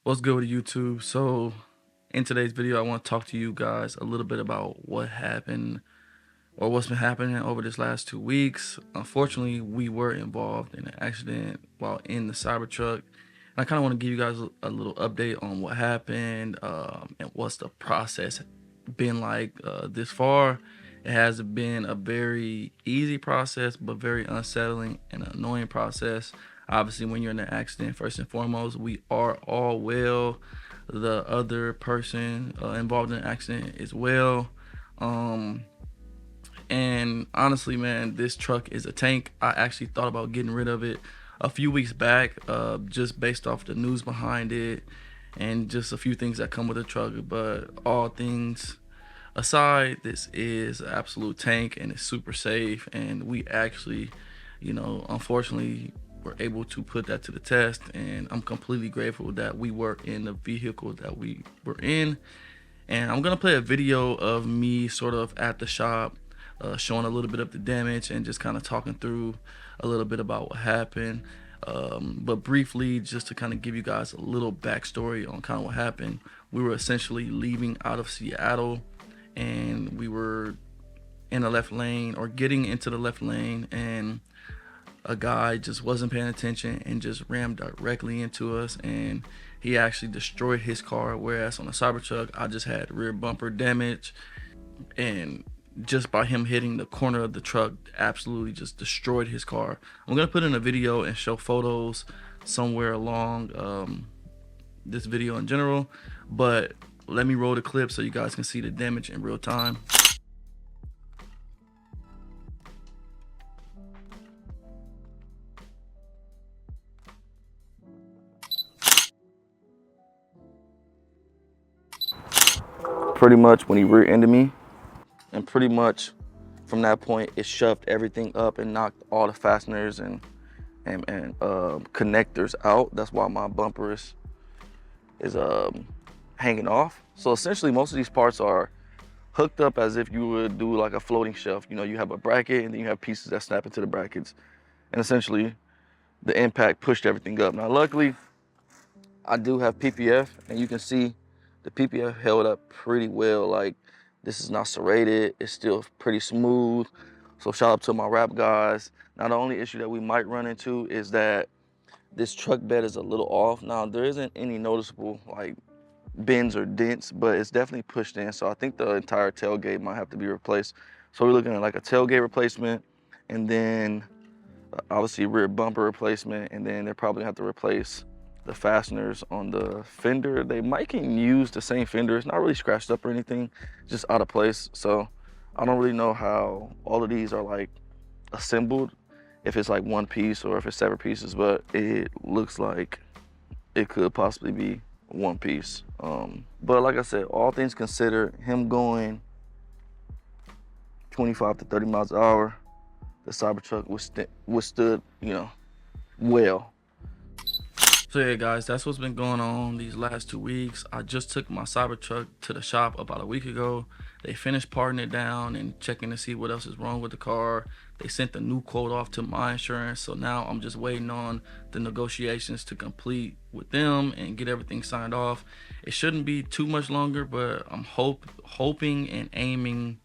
What's good with YouTube? So in today's video, I want to talk to you guys a little bit about what happened or what's been happening over this last 2 weeks. Unfortunately, we were involved in an accident while in the Cybertruck. And I kind of want to give you guys a little update on what happened and what's the process been like this far. It has been a very easy process, but very unsettling and annoying process. Obviously, when you're in an accident, first and foremost, we are all well. The other person involved in the accident is well. And honestly, man, this truck is a tank. I actually thought about getting rid of it a few weeks back, just based off the news behind it and just a few things that come with the truck. But all things aside, this is an absolute tank and it's super safe. And we actually, unfortunately, were able to put that to the test. And I'm completely grateful that we were in the vehicle that we were in. And I'm gonna play a video of me sort of at the shop, showing a little bit of the damage and just kind of talking through a little bit about what happened. But briefly, just to kind of give you guys a little backstory on kind of what happened. We were essentially leaving out of Seattle and we were in the left lane or getting into the left lane, and a guy just wasn't paying attention and just rammed directly into us, and he actually destroyed his car, whereas on the Cybertruck I just had rear bumper damage, and just by him hitting the corner of the truck absolutely just destroyed his car. I'm gonna put in a video and show photos somewhere along this video in general, but let me roll the clip so you guys can see the damage in real time. Pretty much when he rear-ended me, and pretty much from that point it shoved everything up and knocked all the fasteners and connectors out. That's why my bumper is hanging off. So essentially most of these parts are hooked up as if you would do like a floating shelf. You have a bracket and then you have pieces that snap into the brackets, and essentially the impact pushed everything up. Now luckily I do have PPF, and you can see the PPF held up pretty well. Like, this is not serrated, it's still pretty smooth. So shout out to my wrap guys. Now the only issue that we might run into is that this truck bed is a little off. Now there isn't any noticeable like bends or dents, but it's definitely pushed in. So I think the entire tailgate might have to be replaced. So we're looking at like a tailgate replacement, and then obviously rear bumper replacement, and then they probably have to replace the fasteners on the fender. They might can use the same fender. It's not really scratched up or anything, just out of place. So I don't really know how all of these are like assembled, if it's like one piece or if it's separate pieces, but it looks like it could possibly be one piece. But like I said, all things considered, him going 25 to 30 miles an hour, the Cybertruck withstood, well. So yeah guys, that's what's been going on these last 2 weeks. I just took my Cybertruck to the shop about a week ago. They finished parting it down and checking to see what else is wrong with the car. They sent the new quote off to my insurance, so now I'm just waiting on the negotiations to complete with them and get everything signed off. It shouldn't be too much longer, but I'm hoping and aiming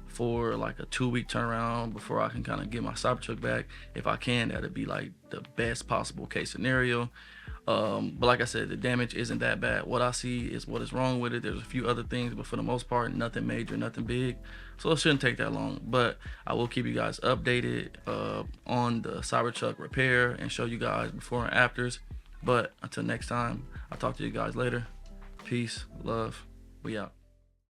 for like a 2-week turnaround before I can kind of get my Cybertruck back. If I can, that'd be like the best possible case scenario. But like I said, the damage isn't that bad. What I see is what is wrong with it. There's a few other things, but for the most part, nothing major, nothing big. So it shouldn't take that long. But I will keep you guys updated on the Cybertruck repair and show you guys before and afters. But until next time, I'll talk to you guys later. Peace, love, we out.